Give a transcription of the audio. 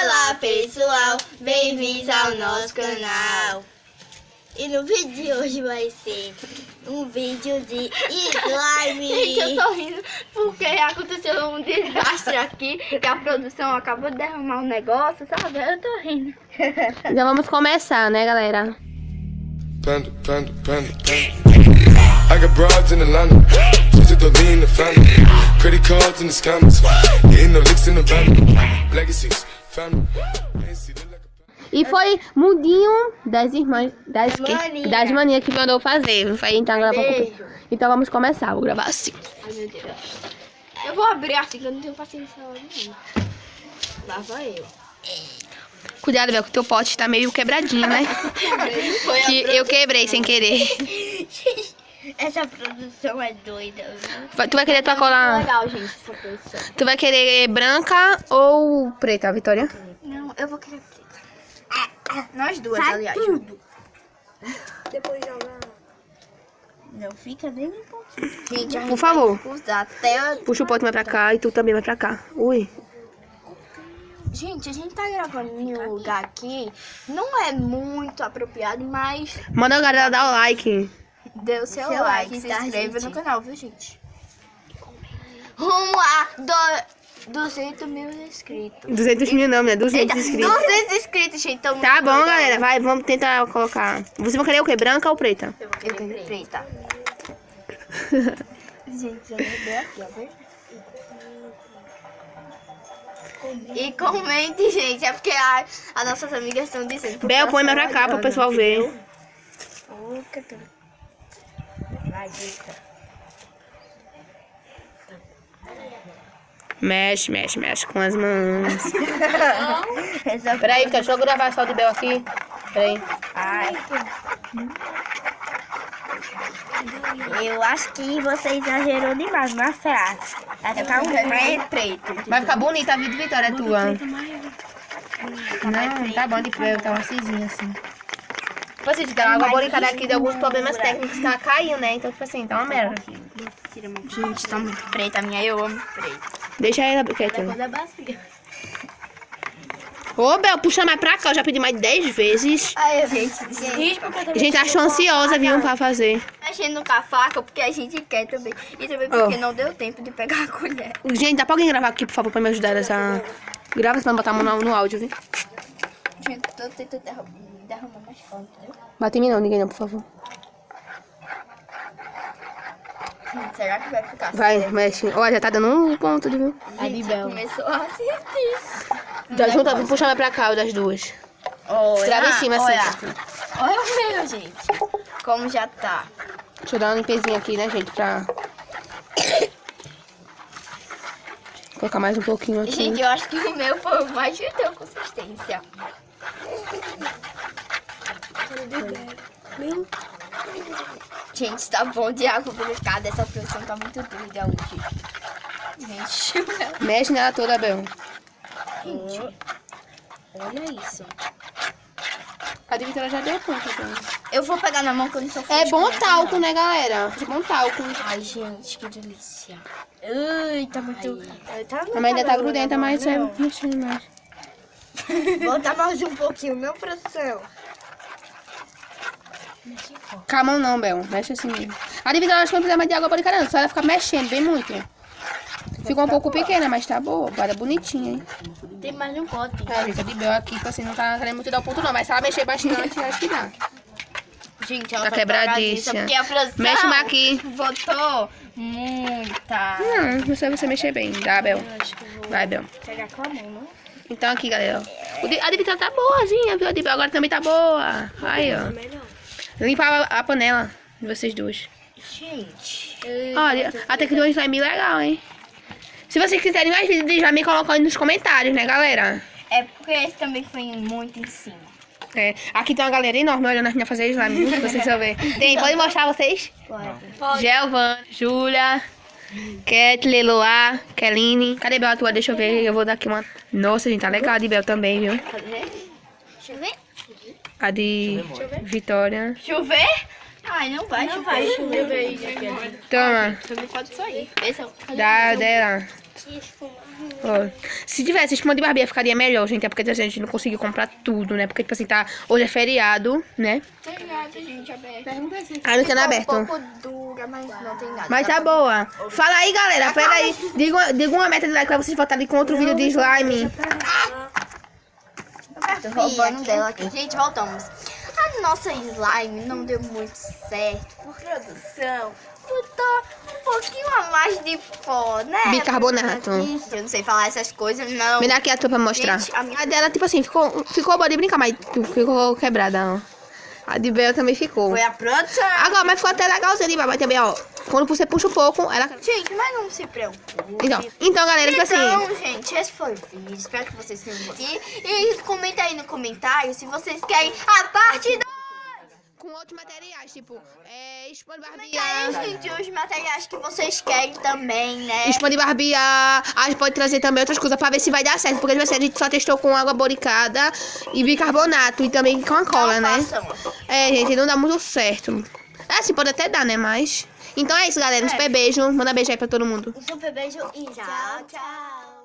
Olá pessoal, bem-vindos ao nosso canal. E no vídeo de hoje vai ser um vídeo de slime. Gente, eu tô rindo porque aconteceu um desastre aqui, que a produção acabou de derramar um negócio, sabe? Eu tô rindo. Já vamos começar, né, galera? Panda, panda, panda, panda. I got broads in Atlanta, just to lean in the family. Credit cards in the scammers, getting no licks in the van. Legacies, family. E foi mudinho das irmãs, das manias que mandou fazer. Foi então gravar Então vamos começar, vou gravar assim. Ai, meu Deus. Eu vou abrir assim, que eu não tenho paciência hoje, não. Lá vai eu. Cuidado, Bel, que o teu pote tá meio quebradinho, né? Que eu quebrei sem querer. Essa produção é doida, viu? Tu vai querer tua cola... Legal, gente, essa produção. Tu vai querer branca ou preta, Vitória? Não, eu vou querer preta. Nós duas, Sai aliás. tudo. Depois joga. Não fica nem um pouquinho. Gente, a gente Por favor. vai usar até... Puxa o pote mais pra cá e tu também vai pra cá. Ui. Gente, a gente tá gravando em um lugar aqui, não é muito apropriado, mas Manda a galera dar o like. dê o seu Seu like, like, se tá, inscreva gente? no canal, viu, gente? Rumo a 200 mil inscritos. 200 mil não, né? 200 Eita, inscritos. 200 inscritos, gente. Então Tá bom, galera. Vai, vamos tentar colocar. Vocês vão querer o quê? Branca ou preta? Eu quero preta. Gente, eu lembrei aqui, ó. Viu? E comente, gente. É porque as nossas amigas estão dizendo. Bel, põe mais pra cá pro pessoal ver. Mexe, mexe, mexe com as mãos. Peraí, Vitor, deixa eu gravar só de Bel aqui. Peraí. Ai. Eu acho que você exagerou demais, mas vai ficar um preto. Vai ficar bonita a vida, Vitória, é tua. Não, tá bom de Bel, tá uma cinzinha assim. Tipo assim, a água boricada aqui deu alguns problemas técnicos que ela caiu, né? Então, tipo assim, tá uma merda. Gente, tá muito preta a minha. Eu amo preto. Deixa ela quieta. da bacia. Ô, Bel, puxa mais pra cá, eu já pedi mais 10 vezes. Ai, gente. A gente achou ansiosa, viu, pra fazer. Mexendo com a faca porque a gente quer também. E também porque não deu tempo de pegar a colher. Gente, dá pra alguém gravar aqui, por favor, pra me ajudar nessa... Grava pra botar a mão no áudio, viu? Gente, tô tentando derramar mais forte, entendeu? Bate em mim não, ninguém não, por favor. Gente, será que vai ficar assim? Vai, mexe. Ó, já tá dando um ponto, viu? Gente, já começou a sentir. Já junta, vou puxar mais pra cá, o das duas. Trava em cima, assim. Olha o meu, gente. Como já tá. Deixa eu dar uma limpezinha aqui, né, gente, pra... Colocar mais um pouquinho aqui. Gente, eu acho que o meu foi o mais que deu consistência. Gente, tá bom de água boricada. Essa produção tá muito doida hoje. Gente, Mexe nela toda, Bel. olha isso. A de Vitória já deu conta, Bel. Eu vou pegar na mão que eu não sou É forte bom com talco, ela. né, galera? É bom talco. Ai, gente, que delícia. Ai, tá muito... A mãe ainda tá grudenta, mas é mexendo mais. Volta mais um pouquinho, meu produção. Com a mão não, Bel. Mexe assim mesmo. A de Vitória acho que não precisa mais de água boricada, não. Só ela ficar mexendo bem muito. Ficou um pouco pequena, mas tá boa. Agora bonitinha, hein? Tem mais um pote. A gente, a de Bel aqui, tipo assim, não tá querendo muito dar o ponto, não. Mas se ela mexer bastante, acho que dá. Gente, ela Tá quebradíssima. porque a produção Mexe mais aqui. botou muita... Não você mexer bem. Dá, Bel. Vai, Bel. Pegar com a mão, não? Então aqui, galera, ó. A de Vitória tá boazinha, viu? A de Bel agora também tá boa. Aí, ó. Limpar a panela de vocês duas. Gente... Olha, até que deu um slime legal, hein? Se vocês quiserem mais vídeos de slime, colocam aí nos comentários, né, galera? É porque esse também foi muito em cima. É, aqui tem uma galera enorme olhando a gente fazer slime, viu? Vocês vão ver. Tem, pode mostrar vocês? Pode. Gelvan, Júlia, Ketley, Loa, Keline. Cadê Bel a tua? Deixa eu ver, eu vou dar aqui uma... Nossa, gente, tá legal a de Bel também, viu? Deixa eu ver. A de Vitória. Chover? Ai, não vai chover. chover. Toma, Também pode sair. Esse é o... dá dela. Ó, se tivesse espuma de Barbie, ficaria melhor, gente. É porque a gente não conseguiu comprar tudo, né? Porque, tipo assim, hoje é feriado, né? Tem nada, gente, aberto. Ah, não tem aberto. Um pouco dura, mas não tem nada. Mas tá boa. Fala aí, galera. Pera aí. Diga uma meta de like pra vocês votarem com outro vídeo de slime. Tô roubando dela aqui. Gente, voltamos. A nossa slime não deu muito certo por produção. Botou um pouquinho a mais de pó, né? Bicarbonato. Isso, eu não sei falar essas coisas, não. Me dá aqui a tua pra mostrar. Gente, a minha- A dela, tipo assim, ficou boa de brincar, mas ficou quebrada, ó. A de Bel também ficou. Foi a produção. Agora, mas ficou até legalzinha de Barbie também, ó. Quando você puxa um pouco, ela... Gente, mas não se preocupe. Então, galera, tipo assim... Então, gente, esse foi o vídeo. Espero que vocês tenham gostado. E comenta aí no comentário se vocês querem a parte 2. Com outros materiais, tipo, espuma de Barbie, Comenta aí, gente, os materiais que vocês querem também, né? espuma de Barbie, a gente pode trazer também outras coisas pra ver se vai dar certo. Porque, tipo assim, a gente só testou com água boricada e bicarbonato e também com a cola, né? Gente, não dá muito certo. Assim, pode até dar, né? Mas... Então é isso, galera. Um super beijo. Manda beijo aí pra todo mundo. Um super beijo e tchau, tchau.